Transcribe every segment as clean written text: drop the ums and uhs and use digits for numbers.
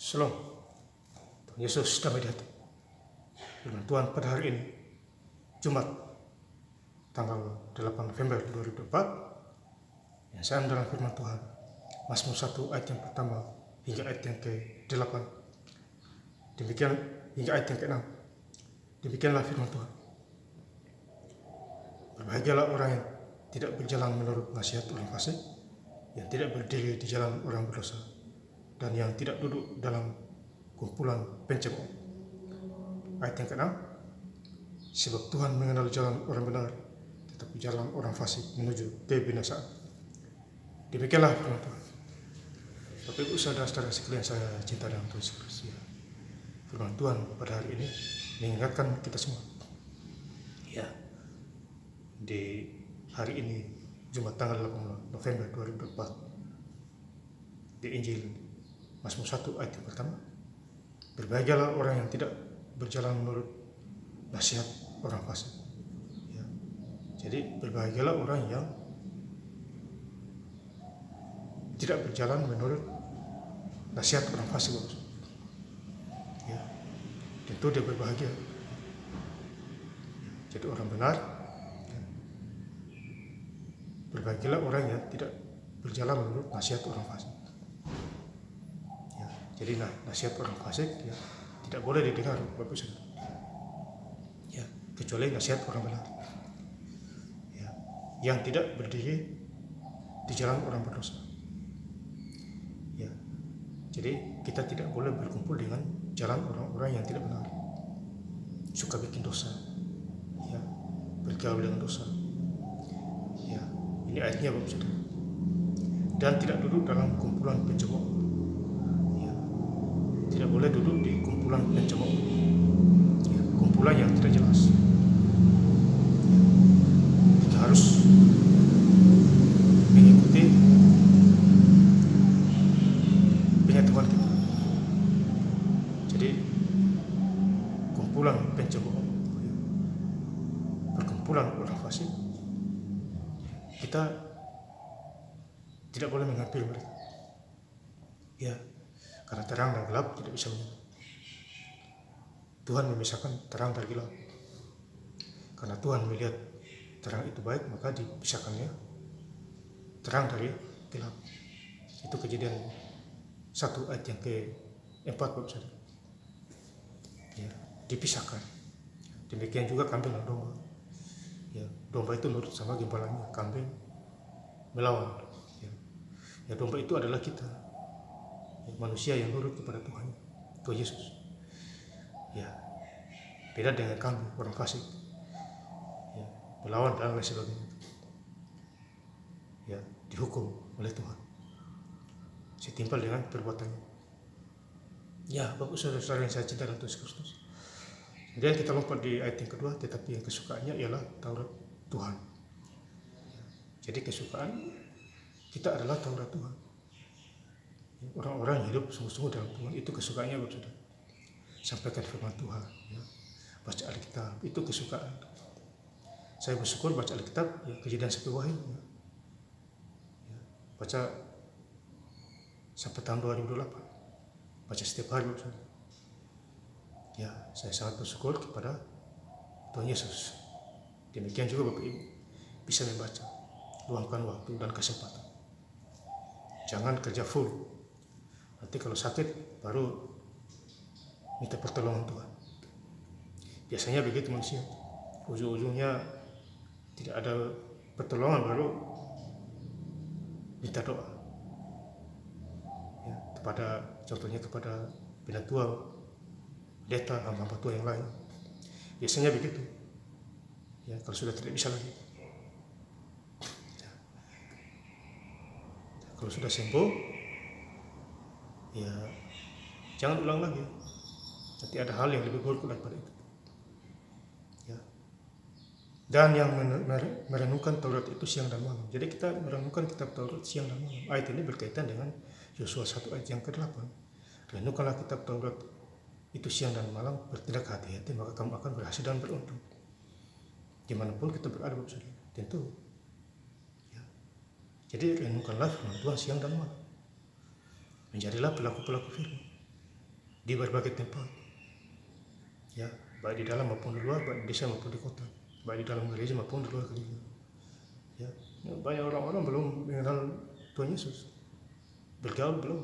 Shalom, Tuhan Yesus damai di hati. Firman Tuhan pada hari ini, Jumat, tanggal 8 November 2024, yang saya dalam firman Tuhan, Mazmur 1 ayat yang pertama hingga ayat yang ke-8. Demikian hingga ayat yang ke-6. Demikianlah firman Tuhan. Berbahagialah orang yang tidak berjalan menurut nasihat orang fasik, yang tidak berdiri di jalan orang berdosa, dan yang tidak duduk dalam kumpulan pencemooh. Ayat yang ke-6, sebab Tuhan mengenal jalan orang benar, tetapi jalan orang fasik menuju kebinasaan. Demikianlah firman Tuhan. Bapak Ibu saudara-saudara sekalian saya cinta dalam Tuhan Yesus Kristus. Firman Tuhan pada hari ini mengingatkan kita semua. Ya, di hari ini Jumat tanggal 8 November 2024, di Injil Mazmur 1 ayat yang pertama, berbahagialah orang yang tidak berjalan menurut nasihat orang fasik. Ya. Jadi berbahagialah orang yang tidak berjalan menurut nasihat orang fasik. Ya. Tentu dia berbahagia. Jadi orang benar. Ya. Berbahagialah orang yang tidak berjalan menurut nasihat orang fasik. Jadi nasihat orang fasik ya tidak boleh didengar Bapak Saudara. Ya, kecuali nasihat orang benar. Ya, yang tidak berdiri di jalan orang berdosa. Ya. Jadi kita tidak boleh berkumpul dengan jalan orang-orang yang tidak benar. Suka bikin dosa. Ya, bergaul dengan dosa. Ya, ini ayatnya Bapak Saudara. Dan tidak duduk dalam kumpulan pencemooh. Tidak boleh duduk di kumpulan pencemooh, ya, kumpulan yang tidak jelas. Kita harus mengikuti pengetahuan kita. Jadi kumpulan pencemooh, perkumpulan orang fasik, kita tidak boleh mengambil mereka. Ya. Karena terang dan gelap tidak bisa menyatu. Tuhan memisahkan terang dari gelap. Karena Tuhan melihat terang itu baik, maka dipisahkannya terang dari gelap. Itu Kejadian 1 ayat yang ke-4 Bapak Saudara. Ya, dipisahkan. Demikian juga kambing dan domba. Ya, domba itu nurut sama gembalanya, kambing melawan. Ya, domba itu adalah kita. Manusia yang nurut kepada Tuhan Yesus. Ya, beda dengan kambing orang fasik. Ya, melawan dan lain sebagainya. Ya, dihukum oleh Tuhan. Setimpal dengan perbuatannya. Ya, Bapak Saudara yang saya cinta dalam Tuhan Kristus. Kemudian kita lompat di ayat yang kedua, tetapi yang kesukaannya ialah Taurat Tuhan. Ya, jadi kesukaan kita adalah Taurat Tuhan. Orang-orang hidup sungguh-sungguh dalam Tuhan, itu kesukaannya Bapak Saudara. Sampaikan firman Tuhan, ya. Baca Alkitab, itu kesukaan. Saya bersyukur baca Alkitab, ya, Kejadian 1 Wahyu. Ya. Baca sampai tahun 2028. Baca setiap hari Bapak Saudara. Ya, saya sangat bersyukur kepada Tuhan Yesus. Demikian juga Bapak Ibu bisa membaca, luangkan waktu dan kesempatan. Jangan kerja full. Nanti kalau sakit baru minta pertolongan Tuhan. Biasanya begitu manusia. Ujung-ujungnya tidak ada pertolongan baru minta doa. Ya, contohnya kepada penatua, pendeta, hamba-hamba Tuhan yang lain. Biasanya begitu. Ya, kalau sudah tidak bisa lagi. Ya. Kalau sudah sembuh, ya jangan ulang lagi. Nanti ada hal yang lebih buruk daripada itu. Ya. Dan yang merenungkan Taurat itu siang dan malam. Jadi kita merenungkan kitab Taurat siang dan malam. Ayat ini berkaitan dengan Yosua 1 ayat yang ke-8. Renungkanlah kitab Taurat itu siang dan malam, bertindak hati-hati, maka kamu akan berhasil dan beruntung. Dimanapun kita berada Bapak Saudara, tentu. Ya. Jadi renungkanlah firman Tuhan siang dan malam. Menjadilah pelaku-pelaku firman. di berbagai tempat, ya, baik di dalam maupun di luar, baik di desa maupun di kota, baik di dalam gereja maupun di luar gereja. Ya, banyak orang-orang belum mengenal Tuhan Yesus, bergaul belum,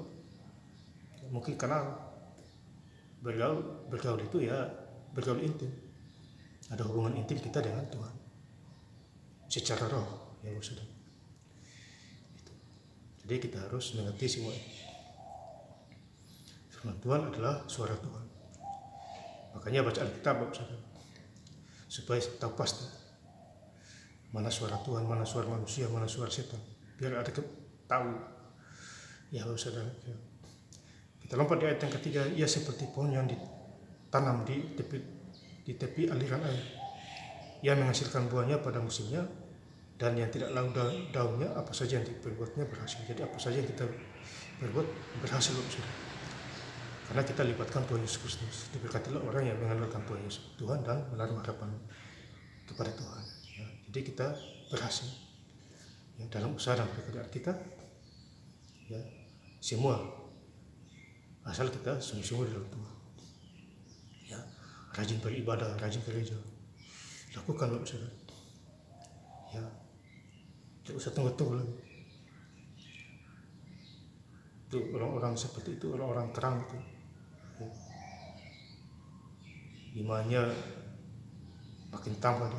mungkin kenal, bergaul itu ya bergaul intim, ada hubungan intim kita dengan Tuhan secara roh, ya maksudnya. Jadi kita harus mengerti semua ini. Firman Tuhan adalah suara Tuhan. Makanya baca Alkitab, supaya tahu pasti mana suara Tuhan, mana suara manusia, mana suara setan. Biar ada tahu. Ya saudara. Kita lompat di ayat yang ketiga. Ia seperti pohon yang ditanam di tepi aliran air. Ia menghasilkan buahnya pada musimnya, dan yang tidak lalu daunnya, apa saja yang diperbuatnya berhasil. Jadi apa saja yang kita berbuat berhasil, saudara. Karena kita libatkan Tuhan Yesus Kristus. Diberkatilah orang yang mengandalkan Tuhan Yesus, Tuhan, dan menaruh harapan kepada Tuhan. Ya, jadi kita berhasil, ya, dalam usaha dan pekerjaan kita. Ya, semua asal kita sungguh-sungguh di dalam Tuhan. Ya, rajin beribadah, rajin gereja. Lakukanlah, saudara. Ya, tidak usah tunggu-tunggu lagi. Itu orang-orang seperti itu, orang-orang terang itu. Ya. Imannya makin tambah.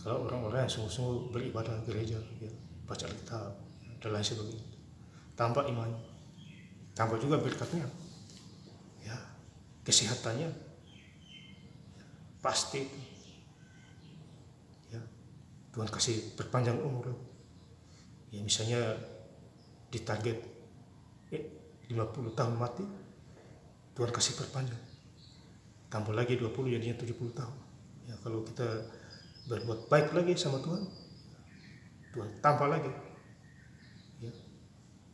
Kalau orang-orang yang sungguh-sungguh beribadah gereja, ya, baca Alkitab, dan lain sebagainya, tambah imannya, tambah juga berkatnya, ya, kesehatannya, ya, pasti. Ya, Tuhan kasih berpanjang umur. Ya, misalnya ditarget 50 tahun mati, Tuhan kasih perpanjang, tambah lagi 20 jadinya 70 tahun. Ya, kalau kita berbuat baik lagi sama Tuhan, Tuhan tambah lagi, ya,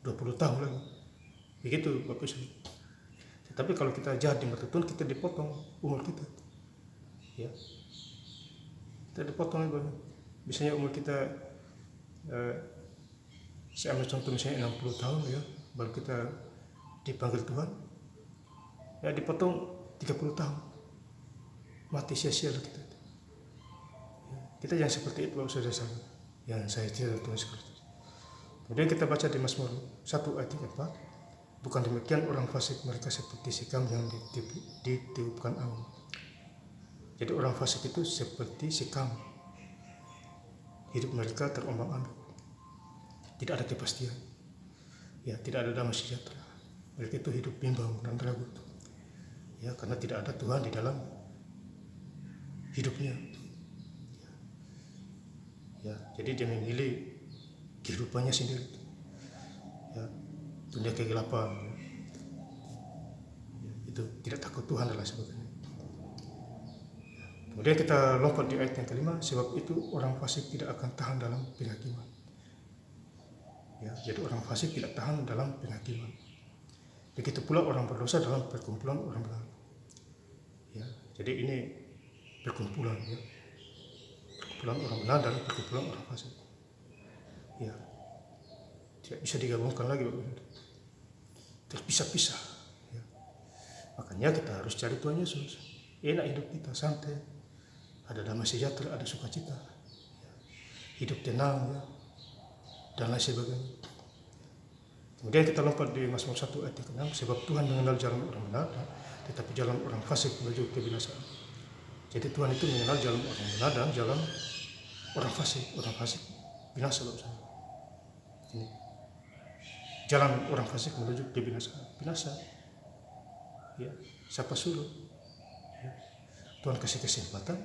20 tahun lagi. Begitu Bapak Ibu. Tapi kalau kita jahat di mata Tuhan, kita dipotong umur kita. Ya, kita dipotong lagi. Misalnya umur kita, saya ambil contoh misalnya 60 tahun, ya, baru kita dipanggil Tuhan, ya dipotong 30 tahun, mati sia-sia kita. Ya, kita jangan seperti itu, saudara-saudara yang saya tidak Tuhan seperti itu. Kemudian kita baca di Mazmur 1 ayat 4, bukan demikian orang fasik, mereka seperti sikam yang ditiupkan angin. Jadi orang fasik itu seperti sikam, hidup mereka terombang-ambing, tidak ada kepastian, ya, tidak ada damai sejahtera. Mereka itu hidup bimbang dan ragu, ya, karena tidak ada Tuhan di dalam hidupnya. Ya, jadi dia memilih kehidupannya sendiri, ya, dunia kegelapan, ya, itu tidak takut Tuhan dan lain sebagainya. Ya, kemudian kita lompat di ayat yang kelima, sebab itu orang fasik tidak akan tahan dalam penghakiman. Ya, jadi orang fasik tidak tahan dalam penghakiman. Begitu pula orang berdosa dalam perkumpulan orang benar. Ya, jadi ini perkumpulan, ya, perkumpulan orang benar dan perkumpulan orang fasik. Ya, tidak bisa digabungkan lagi, terpisah-pisah. Ya. Makanya kita harus cari Tuhan Yesus. Enak hidup kita, santai, ada damai sejahtera, ada sukacita, ya, hidup tenang, ya, dan lain sebagainya. Kemudian kita lompat di Mazmur 1 ayat 6, sebab Tuhan mengenal jalan orang benar, tetapi jalan orang fasik menuju kebinasaan. Jadi Tuhan itu mengenal jalan orang benar dan jalan orang fasik. Orang fasik binasa, ini jalan orang fasik menuju kebinasaan, binasa. Ya, siapa suruh? Ya, Tuhan kasih kesempatan,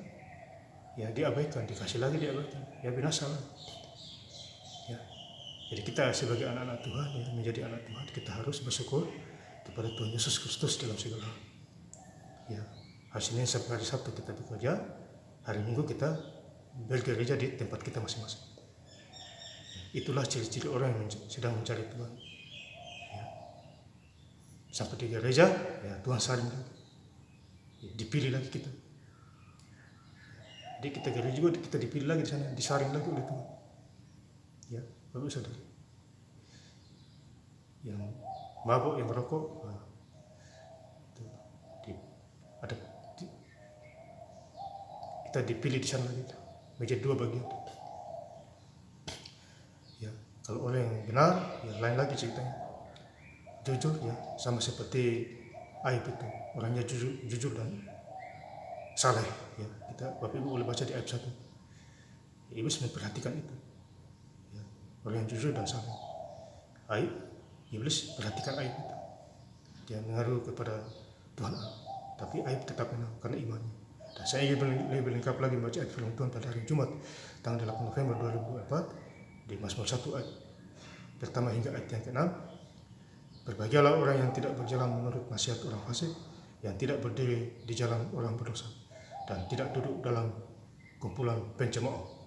ya diabaikan, dikasih lagi diabaikan, ya binasa. Ya, jadi kita sebagai anak-anak Tuhan, ya, menjadi anak Tuhan, kita harus bersyukur kepada Tuhan Yesus Kristus dalam segala hal. Ya, hari Senin sampai hari Sabtu kita bekerja, hari Minggu kita bergereja di tempat kita masing-masing. Itulah ciri-ciri orang yang sedang mencari Tuhan. Ya. Sampai di gereja, ya Tuhan saling lagi, ya, dipilih lagi kita. Jadi kita gereja juga kita dipilih lagi di sana, disaring lagi oleh Tuhan. Ya, Bapak Saudara. Yang mabuk, yang merokok, kita dipilih di sana gitu, menjadi dua bagian. Ya, kalau orang yang benar, ya lain lagi ceritanya. Jujur ya, sama seperti Ayub itu, orangnya jujur dan saleh. Ya, kita Bapak Ibu boleh baca di ayat 1. Iblis memperhatikan itu. Ya, orang yang jujur dan saleh. Ayub, Iblis perhatikan Ayub itu. Dia mengaruh kepada Tuhan Allah. Tapi Ayub tetap menang karena imannya. Dan saya ingin lebih lengkap lagi membaca ayat firman Tuhan pada hari Jumat tanggal 8 November 2024 di Mazmur 1 ayat pertama hingga ayat yang ke-6. Berbahagialah orang yang tidak berjalan menurut nasihat orang fasik, yang tidak berdiri di jalan orang berdosa, dan tidak duduk dalam kumpulan pencemooh.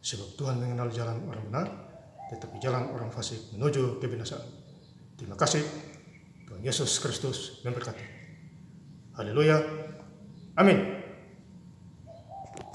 Sebab Tuhan mengenal jalan orang benar, tetapi jalan orang fasik menuju kebinasaan. Terima kasih. Tuhan Yesus Kristus memberkati. Haleluya. Amin.